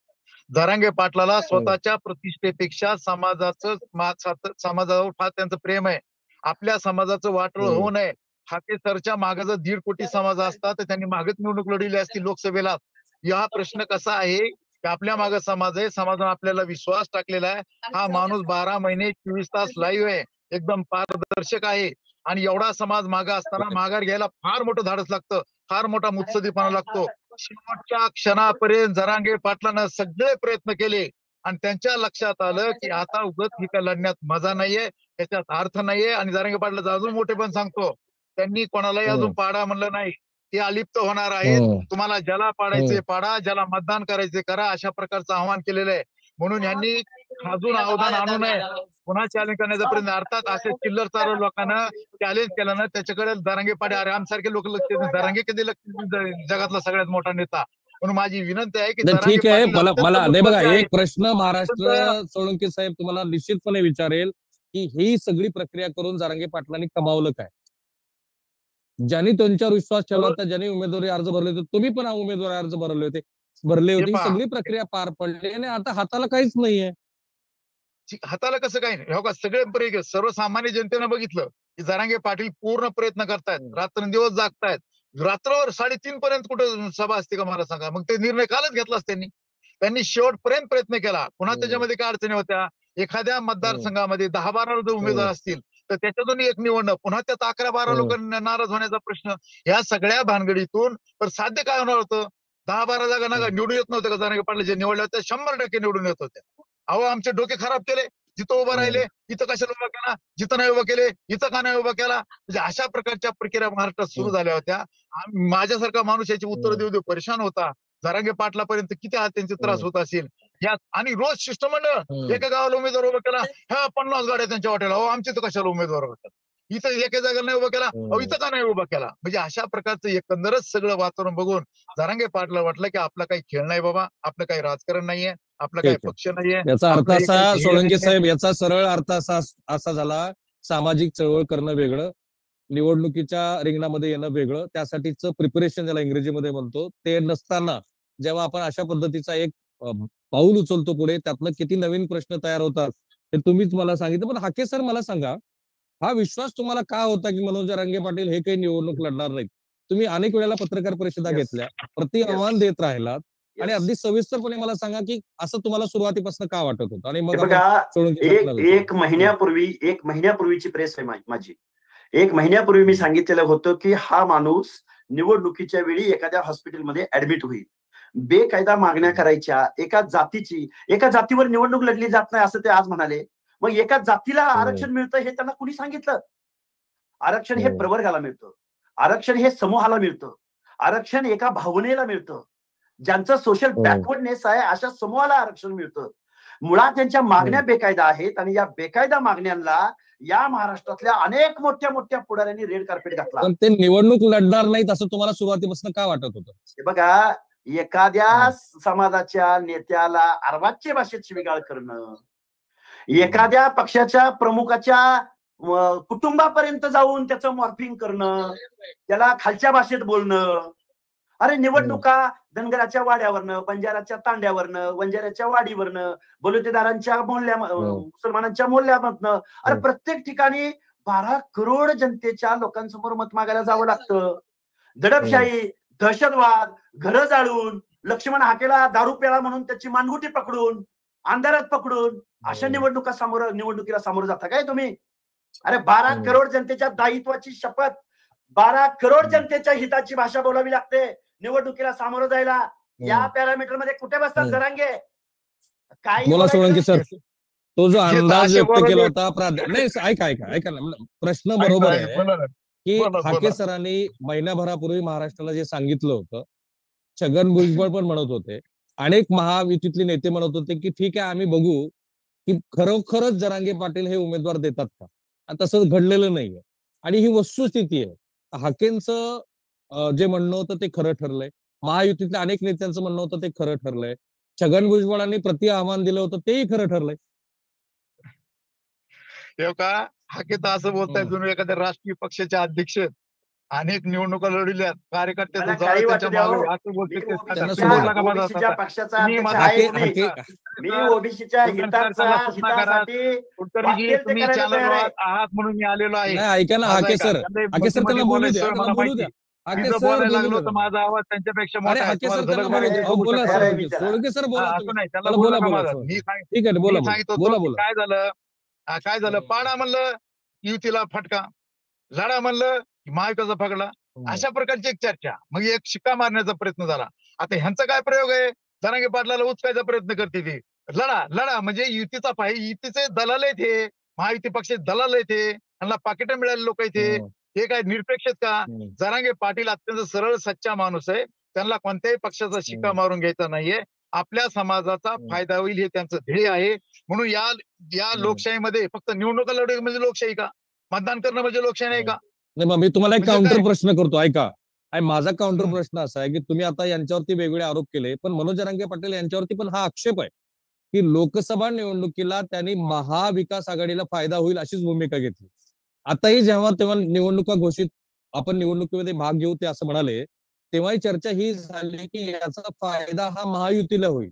जरांगे पाटलाला स्वतःच्या प्रतिष्ठेपेक्षा समाजावर फार त्यांचं प्रेम आहे. आपल्या समाजाचं वाटोळं होऊ नये. हाके सरच्या मागे जर 1.5 कोटी समाज असतात तर त्यांनी मागच निवडणूक लढवली असती लोकसभेला. हा प्रश्न कसा आहे की आपल्या मागे समाज आहे, समाजाने आपल्याला विश्वास टाकलेला आहे. हा माणूस 12 महिने 24 तास लाईव्ह आहे, एकदम पारदर्शक आहे आणि एवढा समाज मागे असताना माघार घ्यायला फार मोठं धाडस लागतं, फार मोठा मुत्सदीपणा लागतो. शेवटच्या क्षणापर्यंत जरांगे पाटलानं सगळे प्रयत्न केले आणि त्यांच्या लक्षात आलं की आता उगाच ही काय लढण्यात मजा नाहीये, त्याच्यात अर्थ नाहीये. आणि जरांगे पाटलाचं अजून मोठे पण सांगतो, त्यांनी कोणालाही अजून पाडा म्हणलं नाही, ते अलिप्त होणार आहेत. तुम्हाला ज्याला पाडायचे पाडा, ज्याला मतदान करायचे करा, अशा प्रकारचं आव्हान केलेलं आहे. म्हणून यांनी खाजून अवधान आणू नये, पुन्हा चॅलेंज करण्याचा प्रयत्न. अर्थात असे चिल्लर चालू लोकांना चॅलेंज केलं ना, त्याच्याकडे जरांगे पाटील, अरे आमसारखे लोक लक्ष देत नाही. जरांगे कधी लक्ष जगातला सगळ्यात मोठा नेता, म्हणून माझी विनंती आहे की जरांगे ठीक आहे. पाटील मला अत्यंत मला नाही बघा, बुद्धिमत्ते एक प्रश्न आहेत. महाराष्ट्र सोळंके साहेब तुम्हाला निश्चितपणे विचारेल की ही सगळी प्रक्रिया करून जरांगे पाटलांनी कमावलं काय? ज्यांनी त्यांच्यावर विश्वास ठेवला होता, ज्यांनी उमेदवारी अर्ज भरले होते, तुम्ही पण उमेदवारी अर्ज भरले होते, ही सगळी प्रक्रिया पार पडली आणि आता हाताला काहीच नाहीये. हाताला कसं काही नाही. हो का, सगळे सर्वसामान्य जनतेनं बघितलं की जरांगे पाटील पूर्ण प्रयत्न करतायत, रात्रंदिवस जागतायत. रात्रभर 3:30 पर्यंत कुठं सभा असते का मला सांगा? मग ते निर्णय कालच घेतलाच त्यांनी शेवटपर्यंत प्रयत्न केला. पुन्हा त्याच्यामध्ये काय अडचणी होत्या? एखाद्या मतदारसंघामध्ये 10-12 जर उमेदवार असतील तर त्याच्यातून एक निवडणं, पुन्हा त्यात 11-12 लोक नाराज होण्याचा प्रश्न, या सगळ्या भानगडीतून तर साध्य काय होणार होतं? 10-12 जागा निवडून येत नव्हत्या का जरांगे पाटील? जे निवडल्या होत्या 100% निवडून येत होत्या. अहो, आमचे डोके खराब केले. जिथं उभं राहिले इथं कशाला उभा केला, जिथं नाही उभा केले इथं का नाही उभा केला. म्हणजे अशा प्रकारच्या प्रक्रिया महाराष्ट्रात सुरू झाल्या होत्या. माझ्यासारखा माणूस याची उत्तर देऊ परेशान होता. जरांगे पाटलापर्यंत किती त्यांचे त्रास होत असेल यात. आणि रोज शिष्टमंडळ एका गावाला उमेदवार उभा केला, ह्या 50 गाड्या त्यांच्या वाटेला, हो आमचे तर कशाला उमेदवार होतात, इथं एका जागेला नाही उभा केला, इथं का नाही उभा केला. म्हणजे अशा प्रकारचं एकंदरच सगळं वातावरण बघून जरांगे पाटला वाटलं की आपला काही खेळ नाही बाबा, आपलं काही राजकारण नाहीये, आपला काही पक्ष नाहीये. याचा अर्थ असा, सोळंके साहेब, याचा सरळ अर्थ असा झाला, सामाजिक चळवळ करणं वेगळं, निवडणुकीच्या रिंगणामध्ये येणं वेगळं. त्यासाठीच प्रिपरेशन ज्याला इंग्रजीमध्ये म्हणतो ते नसताना जेव्हा आपण अशा पद्धतीचा एक पाऊल उचलतो पुढे, त्यातनं किती नवीन प्रश्न तयार होतात हे तुम्हीच मला सांगितलं. पण हाके सर, मला सांगा, हा विश्वास तुम्हाला का होता की मनोज जरांगे पाटील हे काही निवडणूक लढणार नाहीत? तुम्ही अनेक वेळेला पत्रकार परिषदा घेतल्या, प्रति आव्हान देत राहिलात, आणि अगदी सविस्तरपणे मला सांगा की असं तुम्हाला सुरुवातीपासून का वाटत होतं? आणि मग एक महिन्यापूर्वीची प्रेस आहे माझी. 1 महिन्यापूर्वी मी सांगितलेलं होतं की हा माणूस निवडणुकीच्या वेळी एखाद्या हॉस्पिटलमध्ये ऍडमिट होईल, बेकायदा मागण्या करायच्या, एका जातीवर निवडणूक लढली जात नाही असं ते आज म्हणाले. मग एका जातीला आरक्षण मिळतं हे त्यांना कुणी सांगितलं? आरक्षण हे प्रवर्गाला मिळतं, आरक्षण हे समूहाला मिळतं, आरक्षण एका भावनेला मिळतं, ज्यांचं सोशल बॅकवर्डनेस आहे अशा समूहाला आरक्षण मिळतं. मुळात त्यांच्या मागण्या बेकायदा आहेत आणि या बेकायदा मागण्यांना या महाराष्ट्रातल्या अनेक मोठ्या मोठ्या पुढाऱ्यांनी रेड कार्पेट घातला. पण ते निवडणूक लढणार नाहीत असं तुम्हाला सुरुवातीपासून का वाटत होतं? बघा, एखाद्या समाजाच्या नेत्याला अर्वाच्य भाषेत शिवीगाळ करणं, एखाद्या पक्षाच्या प्रमुखाच्या कुटुंबापर्यंत जाऊन त्याचं मॉर्फिंग करणं, त्याला खालच्या भाषेत बोलणं. अरे निवडणुका धनगराच्या वाड्यावरनं, बंजाराच्या तांड्यावरनं, वंजाराच्या वाडीवरनं, बलुतेदारांच्या मोहल्ल्या, मुसलमानांच्या मोहल्ल्यामधनं, अरे प्रत्येक ठिकाणी 12 करोड जनतेच्या लोकांसमोर मत मागायला जावं लागतं. दडपशाही, दहशतवाद, घरं जाळून, लक्ष्मण हाकेला दारू प्याला म्हणून त्याची मानगुटी पकडून, अंधारात पकडून, अशा निवडणुकीला सामोरं जाता काय तुम्ही? अरे 12 करोड जनतेच्या दायित्वाची शपथ, 12 करोड जनतेच्या हिताची भाषा बोलावी लागते निवडणुकीला सामोरं जायला. या पॅरामीटर मध्ये कुठे बसतात जरांगे? काही बोला सोळंके सर, तो जो अंदाज व्यक्त केला होता, नाही ऐका ना, प्रश्न बरोबर आहे की हाके सरांनी महिनाभरापूर्वी महाराष्ट्राला जे सांगितलं होतं, छगन भुजबळ पण म्हणत होते, अनेक महायुतीतले नेते म्हणत होते की ठीक आहे, आम्ही बघू की खरोखरच जरांगे पाटील हे उमेदवार देतात का. तसं घडलेलं नाहीये आणि ही वस्तुस्थिती आहे. हाकेंचं जे म्हणणं होतं ते खरं ठरलंय, महायुतीतल्या अनेक नेत्यांचं म्हणणं होतं ते खरं ठरलंय, छगन भुजबळांनी प्रति आव्हान दिलं होतं तेही खरं ठरलंय. का हाके तर असं बोलतायत जणू एखाद्या राष्ट्रीय पक्षाचे अध्यक्ष, अनेक निवडणुका लढवल्यात, कार्यकर्त्यांचं मी ओबीसीच्या तुम्ही चॅनल आहात म्हणून मी आलेलो आहे. ऐका ना हाके सर, त्यांना बोलू द्या, बोलायला लागलो तर माझा आवाज त्यांच्यापेक्षा मोठा आहे. काय झालं, पाडा म्हणलं युतीला फटका, लढा म्हणलं महायुतीचा फगडा, अशा प्रकारची एक चर्चा. मग एक शिक्का मारण्याचा प्रयत्न झाला. आता ह्यांचा काय प्रयोग आहे? जरांगे पाटलाला उचकायचा प्रयत्न करते ती, लढा म्हणजे युतीचा युतीचे दलाल आहेत हे, महायुती पक्षाचे दलाल आहेत हे, त्यांना पाकिटं मिळाले लोक आहेत हे काय निरपेक्ष आहेत का? जरांगे पाटील अत्यंत सरळ सच्चा माणूस आहे, त्यांना कोणत्याही पक्षाचा शिक्का मारून घ्यायचा नाहीये. आपल्या समाजाचा फायदा होईल हे त्यांचं ध्येय आहे. म्हणून या लोकशाहीमध्ये फक्त निवडणुका लढवणे म्हणजे लोकशाही का? मतदान करणं म्हणजे लोकशाही नाही का? नाही मग मी तुम्हाला एक म्हणजे काउंटर काय? प्रश्न करतो, ऐका. आणि माझा काउंटर हम्म. प्रश्न असा आहे की तुम्ही आता यांच्यावरती वेगवेगळे आरोप केले, पण मनोज जरांगे पाटील यांच्यावरती पण हा आक्षेप आहे की लोकसभा निवडणुकीला त्यांनी महाविकास आघाडीला फायदा होईल अशीच भूमिका घेतली. आताही जेव्हा तेव्हा निवडणुका घोषित, आपण निवडणुकीमध्ये भाग घेऊ ते असं म्हणाले, तेव्हाही चर्चा ही झाली की याचा फायदा हा महायुतीला होईल.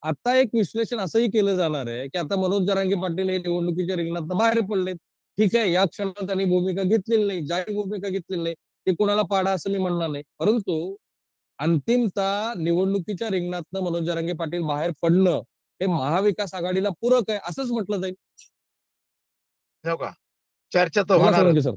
आता एक विश्लेषण असंही केलं जाणार आहे की आता मनोज जरांगे पाटील हे निवडणुकीच्या रिंगणात बाहेर पडलेत. ठीक आहे, या क्षणात त्यांनी भूमिका घेतलेली नाही, जाहीर भूमिका घेतलेली नाही, ते कोणाला पाडा असं मी म्हणणार नाही. परंतु अंतिमतः निवडणुकीच्या रिंगणातनं मनोज जरांगे पाटील बाहेर पडणं हे महाविकास आघाडीला पूरक आहे असंच म्हटलं जाईल. हो का? चर्चा तर बोला होणारच. सोळंकी सर.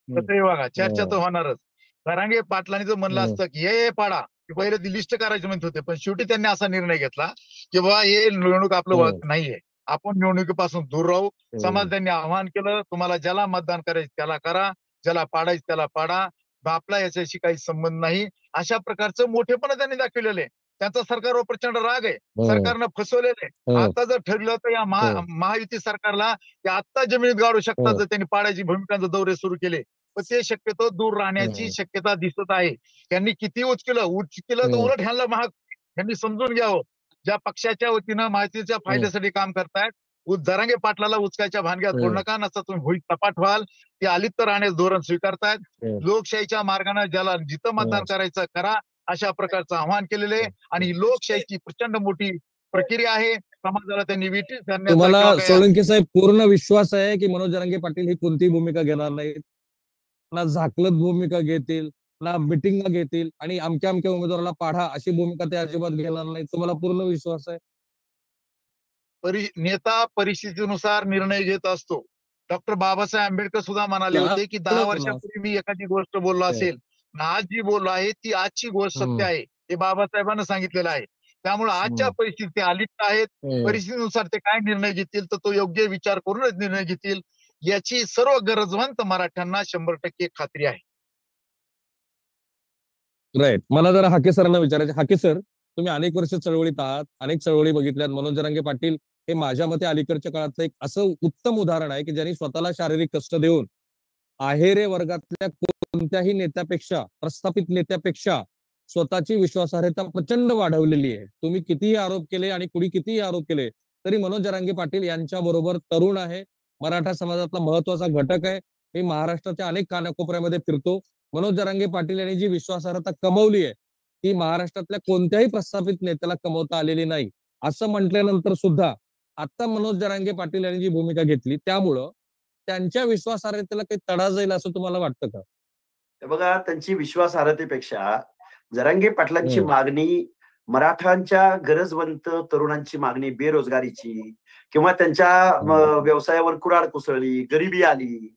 तसंही बघा, चर्चा तर होणारच. जरांगे पाटलांनी जर म्हणलं असतं की हे पाडा, की पहिले ती लिस्ट करायची म्हणत होते, पण शेवटी त्यांनी असा निर्णय घेतला की बाबा हे निवडणूक आपलं वळख नाहीये, आपण निवडणुकीपासून दूर राहू. समाज त्यांनी आवाहन केलं, तुम्हाला ज्याला मतदान करायचं त्याला करा, ज्याला पाडायचं त्याला पाडा, आपला याच्याशी काही संबंध नाही. अशा प्रकारचं मोठेपणा त्यांनी दाखवलेलं. त्यांचा सरकारवर प्रचंड राग आहे. सरकारनं फसवलेलं आहे. आता जर ठरलं तर या महायुती सरकारला ते आत्ता जमिनीत गाडू शकतात जर त्यांनी पाडायची भूमिकांचे दौरे सुरू केले. पण ते शक्यतो दूर राहण्याची शक्यता दिसत आहे. त्यांनी किती उचकिलं तर उलट ह्यांना ह्यांनी समजून घ्यावं. ज्या पक्षाच्या वतीनं महायुतीच्या फायद्यासाठी काम करतायत, जरांगे पाटलाला उचकायच्या भानग्यात पडू नका, नसता तुम्ही होईल सपाट व्हाल. ते अलिप्त राहण्याचं धोरण स्वीकारतायत. लोकशाहीच्या मार्गाने ज्याला जिथं मतदान करायचं करा, अशा प्रकारचं आवाहन केलेलं आहे. आणि लोकशाहीची प्रचंड मोठी प्रक्रिया आहे. समाजाला त्यांनी विटीत धरण्याचा तुम्हाला सोळंकी साहेब पूर्ण विश्वास आहे की मनोज जरांगे पाटील ही कोणतीही भूमिका घेणार नाहीत, ना झाकलत भूमिका घेतील, ना मिटिंग घेतील आणि अमक्या उमेदवाराला पाडा अशी भूमिका ते अजिबात घेणार नाही, तुम्हाला पूर्ण विश्वास आहे? नेता परिस्थितीनुसार निर्णय घेत असतो. डॉक्टर बाबासाहेब आंबेडकर सुद्धा म्हणाले होते की 10 वर्षापूर्वी मी एखादी गोष्ट बोललो असेल, आज जी बोललो आहे ती आजची गोष्ट सत्य आहे, हे बाबासाहेबांना सांगितलेलं आहे. त्यामुळे आजच्या परिस्थिती अलिप्त आहेत. परिस्थितीनुसार ते काय निर्णय घेतील तर तो योग्य विचार करूनच निर्णय घेतील, याची सर्व गरजवंत मराठ्यांना 100% खात्री आहे. राईट. मला जरा हाके सरांना विचारायचे. हाके सर, तुम्ही अनेक वर्ष चळवळीत आहात, अनेक चळवळी बघितल्यात. मनोज जरांगे पाटील हे माझ्या मते अलीकडच्या काळातलं एक असं उत्तम उदाहरण आहे की ज्यांनी स्वतःला शारीरिक कष्ट देऊन आहेरे वर्गातल्या कोणत्याही नेत्यापेक्षा, प्रस्थापित नेत्यापेक्षा स्वतःची विश्वासार्हता प्रचंड वाढवलेली आहे. तुम्ही कितीही आरोप केले आणि कुणी कितीही आरोप केले तरी मनोज जरांगे पाटील यांच्या बरोबर तरुण आहे, मराठा समाजातला महत्वाचा घटक आहे. मी महाराष्ट्राच्या अनेक कानाकोपऱ्यामध्ये फिरतो. मनोज जरांगे पाटील यांनी जी विश्वासार्हता कमवली आहे ती महाराष्ट्रातल्या कोणत्याही प्रस्थापित नेत्याला कमवता आलेली नाही. असं म्हटल्यानंतर सुद्धा आता मनोज जरांगे पाटील यांनी जी भूमिका घेतली त्यामुळं त्यांच्या विश्वासार्हतेला काही तडा जाईल असं तुम्हाला वाटतं का? बघा, त्यांची विश्वासार्हतेपेक्षा जरांगे पाटलांची मागणी, मराठांच्या गरजवंत तरुणांची मागणी, बेरोजगारीची किंवा त्यांच्या व्यवसायावर कुऱ्हाड कोसळली, गरिबी आली,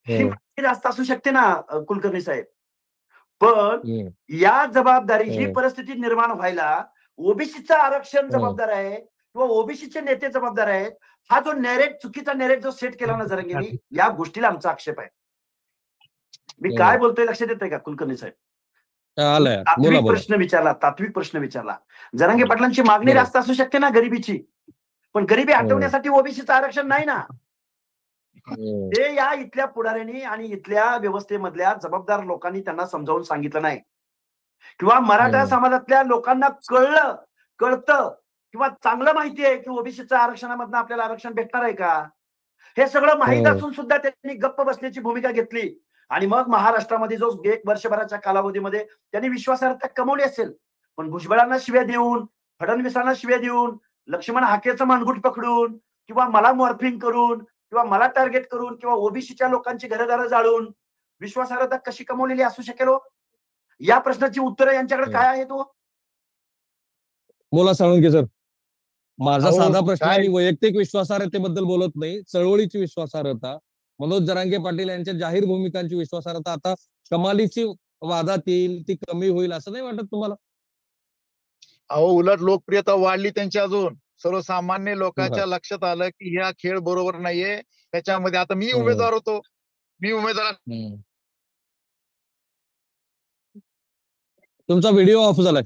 ही मागणी जास्त असू शकते ना कुलकर्णी साहेब. पण या जबाबदारी, ही परिस्थिती निर्माण व्हायला ओबीसीचं आरक्षण जबाबदार आहे किंवा ओबीसीचे नेते जबाबदार आहेत. हा जो चुकीचा नॅरेट जो सेट केला ना जरांगेंनी, या गोष्टीला आमचा आक्षेप आहे. मी काय बोलतोय लक्षात येतंय का कुलकर्णी साहेब? तात्विक प्रश्न विचारला. जरांगे पाटलांची मागणी जास्त असू शकते ना गरिबीची, पण गरिबी हटवण्यासाठी ओबीसीचं आरक्षण नाही ना. ते या इथल्या पुढाऱ्यांनी आणि इथल्या व्यवस्थेमधल्या जबाबदार लोकांनी त्यांना समजावून सांगितलं नाही किंवा मराठा समाजातल्या लोकांना कळतं किंवा चांगलं माहिती आहे की ओबीसीच्या आरक्षणामधनं आपल्याला आरक्षण भेटणार आहे का, हे सगळं माहीत असून सुद्धा त्यांनी गप्प बसण्याची भूमिका घेतली. आणि मग महाराष्ट्रामध्ये जो 1 वर्षभराच्या कालावधीमध्ये त्यांनी विश्वासार्हता कमवली असेल, पण भुजबळांना शिव्या देऊन, फडणवीसांना शिव्या देऊन, लक्ष्मण हाकेचं मानगुट पकडून किंवा मला मॉर्फिंग करून किंवा मला टार्गेट करून किंवा ओबीसीच्या लोकांची घरदारं जाळून विश्वासार्हता कशी कमवलेली असू शकेल? या प्रश्नाची उत्तरं यांच्याकडे काय आहेत? बोला साळुंके सर. माझा साधा प्रश्न आहे, मी वैयक्तिक विश्वासार्हतेबद्दल बोलत नाही, चळवळीची विश्वासार्हता, मनोज जरांगे पाटील यांच्या जाहीर भूमिकांची विश्वासार्हता आता कमालीची वादात येईल, ती कमी होईल असं नाही वाटत तुम्हाला? उलट लोकप्रियता वाढली त्यांची अजून. सर्वसामान्य लोकांच्या लक्षात आलं की हा खेळ बरोबर नाहीये. त्याच्यामध्ये आता मी उमेदवार होतो, तुमचा व्हिडिओ ऑफ झालाय.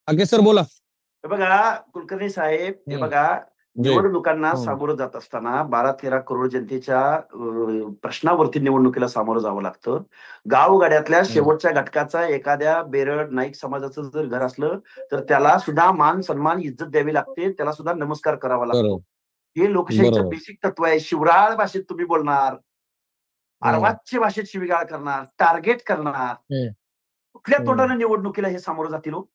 आगे सर बोला. हे बघा कुलकर्णी साहेब, हे बघा निवडणुकांना सामोरं जात असताना 12-13 करोड जनतेच्या प्रश्नावरती निवडणुकीला सामोरं जावं लागतं. गावगाड्यातल्या शेवटच्या घटकाचा एखाद्या बेरड नाईक समाजाचं जर घर असलं तर त्याला सुद्धा मान सन्मान इज्जत द्यावी लागते, त्याला सुद्धा नमस्कार करावा लागतो. हे लोकशाहीचं बेसिक तत्व आहे. शिवराळ भाषेत तुम्ही बोलणार, अर्वाच्य भाषेत शिवीगाळ करणार, टार्गेट करणार, कुठल्या तोंडाने निवडणुकीला हे सामोरं जातील हो?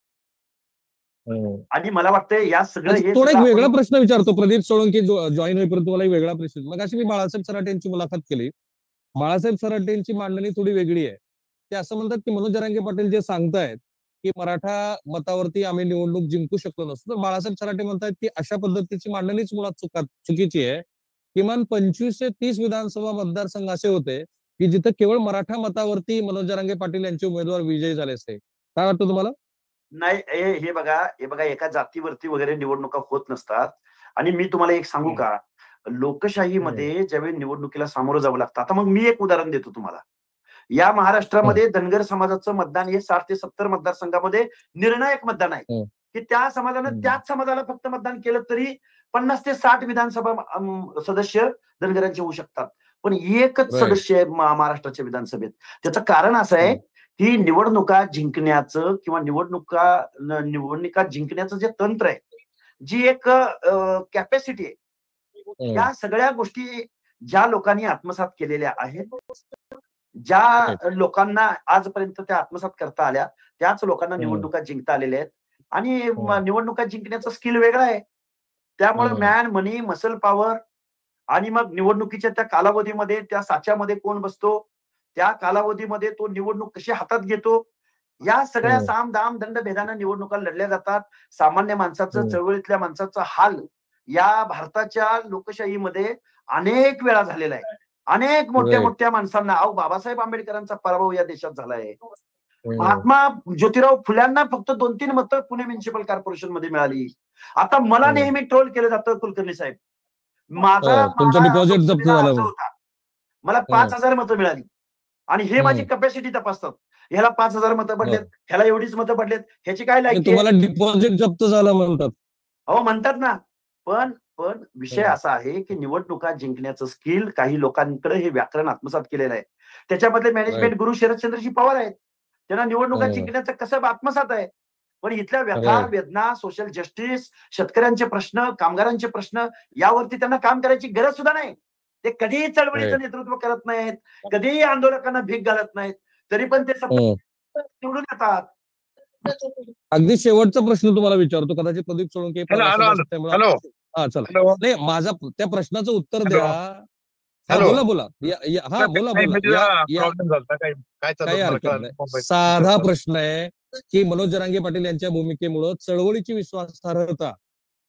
आणि मला वाटतं या सगळं थोडा एक वेगळा प्रश्न विचारतो. प्रदीप सोळंकी जॉईन होईपर्यंत मला एक वेगळा प्रश्न. मग अशी मी बाळासाहेब सराटे यांची मुलाखत केली. बाळासाहेब सराटे यांची मांडणी थोडी वेगळी आहे. ते असं म्हणतात की मनोज जरांगे पाटील जे सांगतायत की मराठा मतावरती आम्ही निवडणूक जिंकू शकलो नसतो, तर बाळासाहेब सराटे म्हणतात की अशा पद्धतीची मांडणीच मुळात चुकीची आहे. किमान 25 ते 30 विधानसभा मतदारसंघ असे होते की जिथे केवळ मराठा मतावरती मनोज जरांगे पाटील यांचे उमेदवार विजयी झाले असते. काय वाटतं तुम्हाला? नाही, हे बघा एका जातीवरती वगैरे निवडणुका होत नसतात. आणि मी तुम्हाला एक सांगू का, लोकशाहीमध्ये ज्यावेळी निवडणुकीला सामोरं जावं लागतं. आता मग मी एक उदाहरण देतो तुम्हाला. या महाराष्ट्रामध्ये धनगर समाजाचं मतदान हे 60 ते 70 मतदारसंघामध्ये निर्णायक मतदान आहे की त्या समाजानं त्याच समाजाला फक्त मतदान केलं तरी 50 ते 60 विधानसभा सदस्य धनगरांचे होऊ शकतात. पण एकच सदस्य आहे महाराष्ट्राच्या विधानसभेत. त्याचं कारण असं आहे की निवडणुका जिंकण्याचं किंवा निवडणुका जिंकण्याचं जे तंत्र आहे, जी एक कॅपॅसिटी आहे, या सगळ्या गोष्टी ज्या लोकांनी आत्मसात केलेल्या आहेत, ज्या लोकांना आजपर्यंत त्या आत्मसात करता आल्या, त्याच लोकांना निवडणुका जिंकता आलेल्या आहेत. आणि निवडणुका जिंकण्याचा स्किल वेगळा आहे. त्यामुळे मॅन, मनी, मसल पॉवर आणि मग निवडणुकीच्या त्या कालावधीमध्ये त्या साच्यामध्ये कोण बसतो, त्या कालावधीमध्ये तो निवडणूक कशी हातात घेतो, या सगळ्या साम दाम दंड भेदानं निवडणुका लढल्या जातात. सामान्य माणसाचं, चळवळीतल्या माणसाचा हाल या भारताच्या लोकशाहीमध्ये अनेक वेळा झालेला आहे. अनेक मोठ्या मोठ्या माणसांना, बाबासाहेब आंबेडकरांचा पराभव या देशात झालाय. महात्मा ज्योतिराव फुल्यांना फक्त 2-3 मतं पुणे म्युनिसिपल कॉर्पोरेशन मध्ये मिळाली. आता मला नेहमी ट्रोल केलं जातं कुलकर्णी साहेब, माझा डिपॉझिट जप्त झालं होता, मला 5,000 मतं मिळाली आणि हे माझी कॅपॅसिटी तपासतात. ह्याला 5,000 मतं पडलेत, ह्याला एवढीच मतं पडलेत, ह्याची काय लायकी? तुम्हाला डिपॉझिट जप्त झालं म्हणतात. हो म्हणतात ना. पण विषय असा आहे की निवडणुका जिंकण्याचं स्किल काही लोकांकडे हे व्याकरण आत्मसात केलेलं आहे. त्याच्यामधले मॅनेजमेंट गुरु शरदचंद्रजी पवार आहेत. त्यांना निवडणुका जिंकण्याचं कसं आत्मसात आहे. पण इथल्या व्यथा, वेदना, सोशल जस्टिस, शेतकऱ्यांचे प्रश्न, कामगारांचे प्रश्न यावरती त्यांना काम करायची गरज सुद्धा नाही. ते कधीही चळवळीचं नेतृत्व करत नाहीत, कधीही आंदोलकांना भीक घालत नाहीत, तरी पण ते निवडून येतात. अगदी शेवटचा प्रश्न तुम्हाला विचारतो, कदाचित प्रदीप सोळंके. हा चला, नाही माझा त्या प्रश्नाचं उत्तर द्या. बोला बोला. हा बोला काही हरकत नाही. साधा प्रश्न आहे की मनोज जरांगे पाटील यांच्या भूमिकेमुळे चळवळीची विश्वासार्हता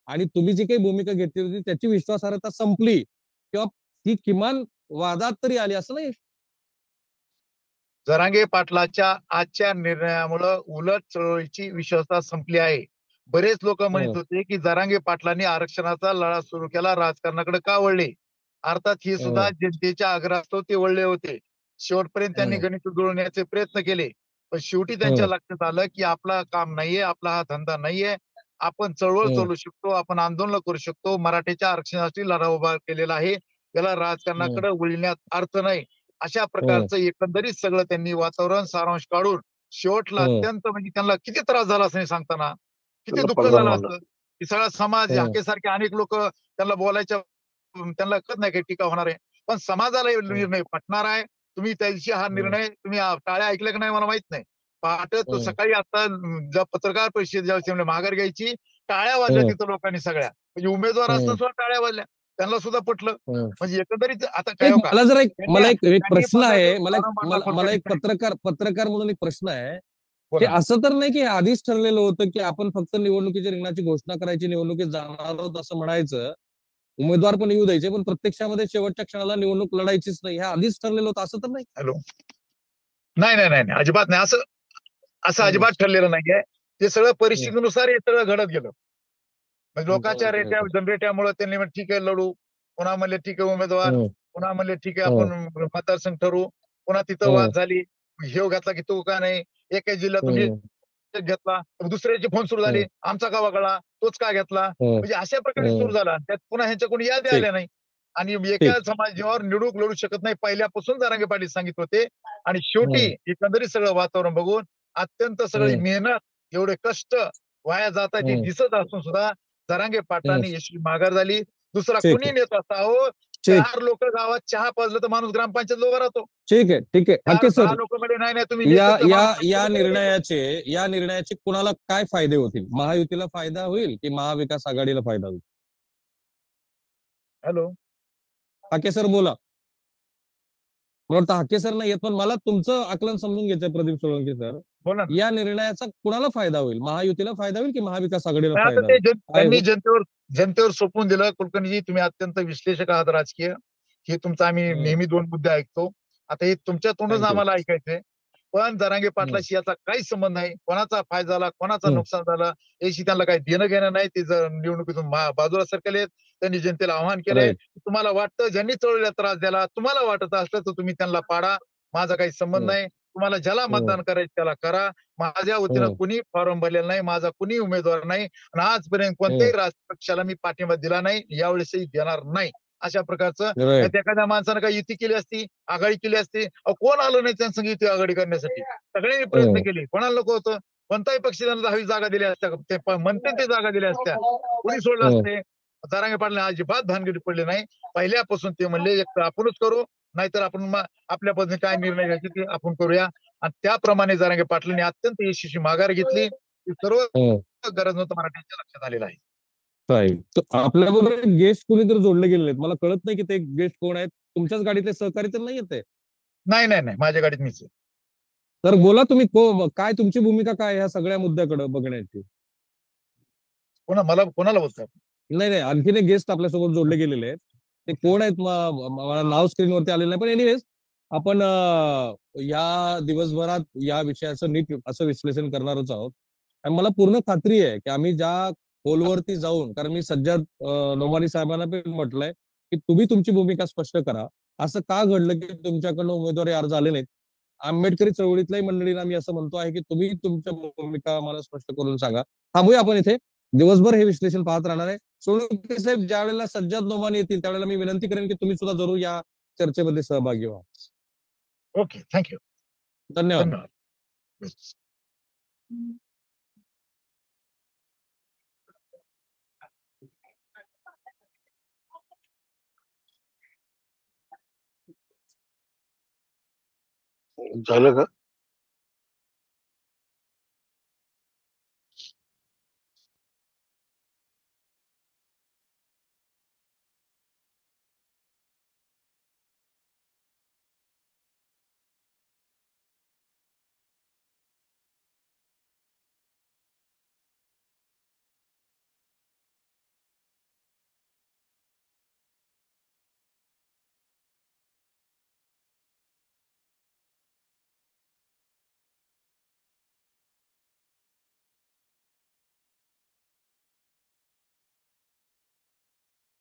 आणि तुम्ही जी काही भूमिका घेतली होती त्याची विश्वासार्हता संपली किंवा ती किमान वादात तरी आली, असं नाही? जरांगे पाटलाच्या आजच्या निर्णयामुळे उलट चळवळीची विश्वासता संपली आहे. बरेच लोक म्हणत होते की जरांगे पाटलांनी आरक्षणाचा लढा सुरू केला, राजकारणाकडे का वळले? अर्थात हे सुद्धा जनतेच्या आग्रहास्तव ते वळले होते. शेवटपर्यंत त्यांनी गणित जुळवण्याचे प्रयत्न केले, पण शेवटी त्यांच्या लक्षात आलं की आपला काम नाहीये, आपला हा धंदा नाहीये. आपण चळवळ चालू शकतो, आपण आंदोलन करू शकतो. मराठीच्या आरक्षणासाठी लढा उभा केलेला आहे, त्याला राजकारणाकडे वळण्यात अर्थ नाही. अशा प्रकारचं एकंदरीत सगळं त्यांनी वातावरण सारांश काढून शेवटला अत्यंत म्हणजे त्यांना किती त्रास झाला असं सांगताना, किती दुःख झालं असतं की सगळा समाज हाकेसारखे अनेक लोक त्यांना बोलायच्या, त्यांना कळत नाही काही टीका होणार आहे, पण समाजाला निर्णय पटणार आहे. तुम्ही त्या दिवशी हा निर्णय तुम्ही टाळ्या ऐकल्या की नाही मला माहित नाही. पहाटे तो सकाळी आता पत्रकार परिषदेच्या माघार घ्यायची, टाळ्या वाजल्या तिथं लोकांनी सगळ्या, म्हणजे उमेदवार असताना सुद्धा टाळ्या वाजल्या, त्यांना सुद्धा पटलं. म्हणजे एकंदरीत आता काय मला एक प्रश्न आहे, मला एक पत्रकार म्हणून एक प्रश्न आहे की असं तर नाही की आधीच ठरलेलं होतं की आपण फक्त निवडणुकीच्या रिंगणाची घोषणा करायची, निवडणुकीत जाणार आहोत असं म्हणायचं, उमेदवार पण येऊ द्यायचे, पण प्रत्यक्षामध्ये शेवटच्या क्षणाला निवडणूक लढायचीच नाही, हे आधीच ठरलेलं होतं असं तर नाही? नाही, अजिबात नाही. असं अजिबात ठरलेलं नाहीये. ते सगळं परिस्थितीनुसार हे सगळं घडत गेलं. म्हणजे लोकांच्या जनरेट्यामुळे त्यांनी म्हणले ठीक आहे लढू, पुन्हा म्हणले ठीक आहे उमेदवार, पुन्हा म्हणले ठीक आहे आपण मतदारसंघ ठरवू, पुन्हा तिथं वाद झाली, हेव घातला की तो का नाही, एका जिल्ह्यातून घेतला, दुसऱ्याचे फोन सुरू झाले, आमचा का वगळा, तोच का घेतला, म्हणजे अशा प्रकारे सुरू झाला. त्यात पुन्हा ह्यांच्या कोणी यादी आल्या नाही आणि एका समाजावर निवडणूक लढू शकत नाही पहिल्यापासून जरांगे पाटील सांगित होते. आणि शेवटी एकंदरीत सगळं वातावरण बघून अत्यंत सगळी मेहनत, एवढे कष्ट वाया जातात हे दिसत असून सुद्धा जरांगे पाटलांनी यशस्वी माघार झाली. दुसरा कुणी नेत असता, अहो 4 लोक गावात चहा पाजलं तर माणूस ग्रामपंचायत उभा राहतो. ठीक आहे. हाके सर, 10 लोक मध्ये नाही तुम्ही या निर्णयाचे कुणाला काय फायदे होतील? महायुतीला फायदा होईल की महाविकास आघाडीला फायदा होईल? हॅलो, हाके सर बोला. मला वाटतं हाके सर नाही येत, पण मला तुमचं आकलन समजून घ्यायचंय प्रदीप सोळंकी सर. बोला. या निर्णयाचा कुणाला फायदा होईल? महायुतीला फायदा होईल की महाविकास आघाडीला आता फायदा ते होईल? त्यांनी जनतेवर सोपवून दिलं. कुलकर्णीजी तुम्ही अत्यंत विश्लेषक आहात राजकीय. हे तुमचं आम्ही नेहमी 2 मुद्दे ऐकतो. आता हे तुमच्या तोंडूनच आम्हाला ऐकायचंय. पण जरांगे पाटलाशी याचा काहीच संबंध नाही. कोणाचा फायदा झाला, कोणाचा नुकसान झाला याशी त्यांना काही देणं घेणं नाही. ते जर निवडणुकीतून बाजूला सरकले, त्यांनी जनतेला आव्हान केलंय. तुम्हाला वाटतं ज्यांनी चळवळीला त्रास दिला, तुम्हाला वाटत असलं तर तुम्ही त्यांना पाडा, माझा काही संबंध नाही. तुम्हाला ज्याला मतदान करायचं त्याला करा. माझ्या वतीनं कुणी फॉर्म भरलेला नाही, माझा कुणी उमेदवार नाही आणि आजपर्यंत कोणत्याही राजकीय पक्षाला मी पाठिंबा दिला नाही, यावेळेसही देणार नाही. अशा प्रकारचं एखाद्या माणसानं काही युती केली असती, आघाडी केली असती, कोण आलं नाही त्यांच्या संग युती आघाडी करण्यासाठी? सगळ्यांनी प्रयत्न केले, कोणाला नको होतं? कोणताही पक्ष त्यांना 10 जागा दिल्या असत्या, ते म्हणते ते जागा दिल्या असत्या, कोणी सोडलं असते? जरांगे पाटलांनी अजिबात भानगडी पडले नाही. पहिल्यापासून ते म्हणले एक तर आपणच करू, नाहीतर आपण आपल्या पद्धतीने काय निर्णय घ्यायचे ते आपण करूया. आणि त्याप्रमाणे जरांगे पाटलांनी अत्यंत यशस्वी माघार घेतली. सर्व गरज नव्हतं मराठ्यांच्या लक्षात आलेलं आहे. आपल्या बरोबर गेस्ट कोणीतरी जोडले गेलेले आहेत. मला कळत नाही की ते गेस्ट कोण आहेत. तुमच्याच गाडीतले सहकारी तर नाही येते? नाही, माझ्या गाडीत मीच आहे. तर बोला तुम्ही, काय तुमची भूमिका काय ह्या सगळ्या मुद्द्याकडे बघण्याची? कोणाला बोलतात? नाही, आणखीन एक गेस्ट आपल्यासोबत जोडले गेलेले आहेत. ते कोण आहेत मला नाव स्क्रीनवरती आलेलं नाही, पण एनिवेज आपण या दिवसभरात या विषयाचं नीट असं विश्लेषण करणारच आहोत. आणि मला पूर्ण खात्री आहे की आम्ही ज्या खोलवरती जाऊन, कारण मी सज्जाद नोमानी साहेबांना पण म्हटलंय की तुम्ही तुमची भूमिका स्पष्ट करा. असं का घडलं की तुमच्याकडनं उमेदवारी अर्ज आले नाहीत? आंबेडकरी चळवळीतल्याही मंडळींना मी असं म्हणतो आहे की तुम्ही तुमच्या भूमिका मला स्पष्ट करून सांगा. थांबूया आपण इथे. दिवसभर हे विश्लेषण पाहत राहणार आहे. सोळंकी साहेब ज्या वेळेला सज्जाद नोमानी येतील त्यावेळेला मी विनंती करेन की तुम्ही सुद्धा जरूर या चर्चेमध्ये सहभागी व्हा. Okay, thank you. धन्यवाद. झालं का?